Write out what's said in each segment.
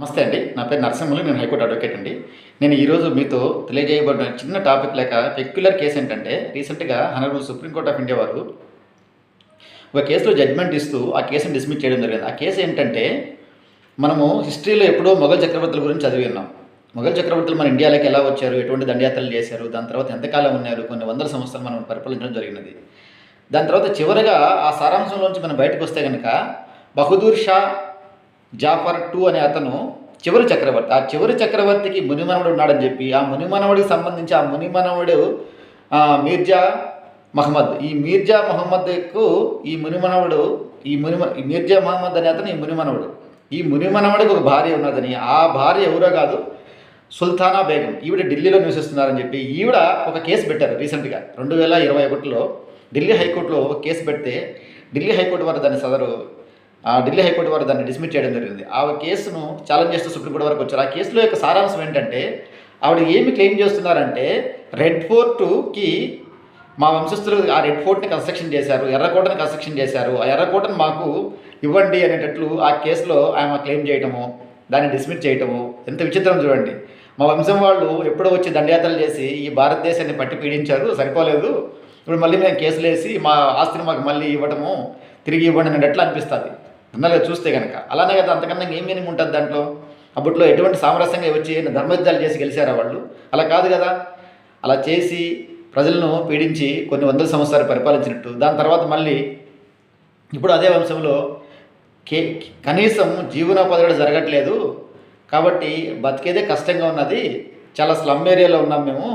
నమస్తే అండి. నా పేరు నరసింహులు. నేను హైకోర్టు అడ్వకేట్ అండి. నేను ఈరోజు మీతో తెలియజేయబడిన చిన్న టాపిక్ లేక పెక్యులర్ కేసు ఏంటంటే, రీసెంట్‌గా honourable supreme court of India వారు ఒక కేసులో జడ్జిమెంట్ ఇస్తూ ఆ కేసుని డిస్మిస్ చేయడం జరిగింది. ఆ కేసు ఏంటంటే, మనము హిస్టరీలో ఎప్పుడో మొఘల్ చక్రవర్తుల గురించి చదివి ఉన్నాం. మొఘల్ చక్రవర్తులు మన ఇండియాలోకి ఎలా వచ్చారు, ఎటువంటి దండయాత్రలు చేశారు, దాని తర్వాత ఎంతకాలం ఉన్నారు, కొన్ని వందల సంవత్సరాలు మనం పరిపాలించడం జరిగినది. దాని తర్వాత చివరగా ఆ సారాంశంలోంచి మనం బయటకు వస్తే కనుక బహదూర్ షా జాఫర్ II అనే అతను చివరి చక్రవర్తి. ఆ చివరి చక్రవర్తికి మునిమనవడు ఉన్నాడని చెప్పి, ఆ మునిమనవడికి సంబంధించి ఆ మునిమనవడు మీర్జా మహమ్మద్. ఈ మీర్జా మహమ్మద్కు ఈ మునిమనవడు ఈ మీర్జా మహమ్మద్ అనే అతను ఈ మునిమనవడు. ఈ మునిమనవడికి ఒక భార్య ఉన్నదని, ఆ భార్య ఎవరో కాదు సుల్తానా బేగం. ఈవిడ ఢిల్లీలో నివసిస్తున్నారని చెప్పి ఈవిడ ఒక కేసు పెట్టారు రీసెంట్గా 2021లో ఢిల్లీ హైకోర్టులో ఒక కేసు పెడితే ఢిల్లీ హైకోర్టు వారు దాన్ని డిస్మిస్ చేయడం జరిగింది. ఆ కేసును ఛాలెంజ్ చేస్తూ సుప్రీంకోర్టు వరకు వచ్చారు. ఆ కేసులో యొక్క సారాంశం ఏంటంటే, ఆవిడ ఏమి క్లెయిమ్ చేస్తున్నారంటే, రెడ్ ఫోర్ట్కి మా వంశస్థులు ఆ రెడ్ ఫోర్ట్ని కన్స్ట్రక్షన్ చేశారు, ఎర్రకోటని కన్స్ట్రక్షన్ చేశారు, ఆ ఎర్రకోటను మాకు ఇవ్వండి అనేటట్లు ఆ కేసులో ఆమె క్లెయిమ్ చేయటము, దాన్ని డిస్మిస్ చేయటము ఎంత విచిత్రం చూడండి. మా వంశం వాళ్ళు ఎప్పుడో వచ్చి దండయాత్రలు చేసి ఈ భారతదేశాన్ని పట్టి పీడించారు, సరిపోలేదు, ఇప్పుడు మళ్ళీ మేము కేసులు వేసి మా ఆస్తిని మాకు మళ్ళీ ఇవ్వటము, తిరిగి ఇవ్వండి అనేటట్లు అనిపిస్తుంది అన్నగా చూస్తే కనుక. అలానే కదా, అంతకన్నా ఏం మీనింగ్ ఉంటుంది దాంట్లో? అప్పట్లో ఎటువంటి సామరస్యంగా వచ్చి ధర్మయుద్ధాలు చేసి గెలిచారా వాళ్ళు? అలా కాదు కదా. అలా చేసి ప్రజలను పీడించి కొన్ని వందల సంవత్సరాలు పరిపాలించినట్టు, దాని తర్వాత మళ్ళీ ఇప్పుడు అదే వంశంలో కనీసం జీవనోపాధి కూడా జరగట్లేదు, కాబట్టి బతికేదే కష్టంగా ఉన్నది, చాలా స్లమ్ ఏరియాలో ఉన్నాం మేము,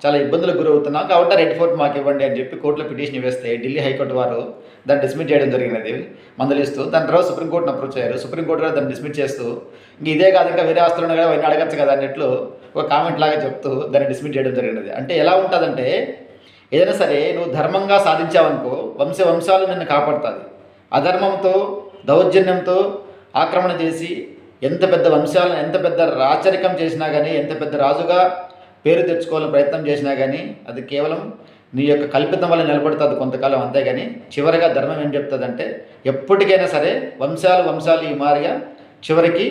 చాలా ఇబ్బందులకు గురవుతున్నాం, కాబట్టి రెడ్ ఫోర్ట్ మాకు ఇవ్వండి అని చెప్పి కోర్టులో పిటిషన్ వేస్తే ఢిల్లీ హైకోర్టు వారు దాన్ని డిస్మిస్ చేయడం జరిగినది మందలిస్తూ. దాని తర్వాత సుప్రీంకోర్టును అప్రోచ్ అయ్యారు. సుప్రీంకోర్టు కూడా దాన్ని డిస్మిస్ చేస్తూ, ఇదే కాదు ఇంకా వేరే ఆస్తులను కూడా అవన్నీ అడగచ్చు కదా అన్నట్లు ఒక కామెంట్ లాగా చెప్తూ దాన్ని డిస్మిస్ చేయడం జరిగినది. అంటే ఎలా ఉంటుందంటే, ఏదైనా సరే నువ్వు ధర్మంగా సాధించావనుకో వంశాలు నిన్ను కాపాడుతుంది. అధర్మంతో దౌర్జన్యంతో ఆక్రమణ చేసి ఎంత పెద్ద వంశాలను ఎంత పెద్ద రాచరికం చేసినా కానీ, ఎంత పెద్ద రాజుగా పేరు తెచ్చుకోవాలని ప్రయత్నం చేసినా కానీ అది కేవలం నీ యొక్క కల్పితం వల్ల నిలబడుతుంది కొంతకాలం, అంతేగాని చివరిగా ధర్మం ఏం చెప్తుందంటే, ఎప్పటికైనా సరే వంశాలు ఈ మారిగా చివరికి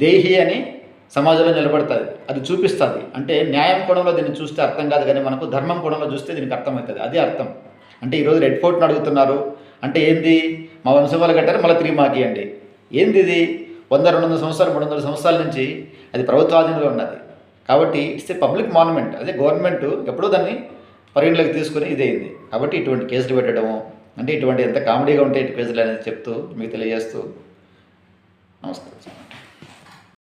దేహి అని సమాజంలో నిలబడుతుంది, అది చూపిస్తుంది. అంటే న్యాయం కోణంలో దీన్ని చూస్తే అర్థం కాదు, కానీ మనకు ధర్మం కోణంలో చూస్తే దీనికి అర్థమవుతుంది. అది అర్థం. అంటే ఈరోజు రెడ్ ఫోర్ట్ని అడుగుతున్నారు అంటే ఏంది, మా వంశం వాళ్ళు కట్టారు మళ్ళీ తిరిగి మాకి అండి, ఏంది ఇది? 100-200 సంవత్సరాలు 300 సంవత్సరాల నుంచి అది ప్రభుత్వాధీనంలో ఉన్నది. కాబట్టి ఇట్స్ ఏ పబ్లిక్ మాన్యుమెంట్. అదే గవర్నమెంట్ ఎప్పుడో దాన్ని పరిగణలోకి తీసుకుని ఇదైంది. కాబట్టి ఇటువంటి కేసులు పెట్టడము అంటే ఇటువంటి ఎంత కామెడీగా ఉంటే ఇటు కేసులు అనేది చెప్తూ మీకు తెలియజేస్తూ నమస్కారం.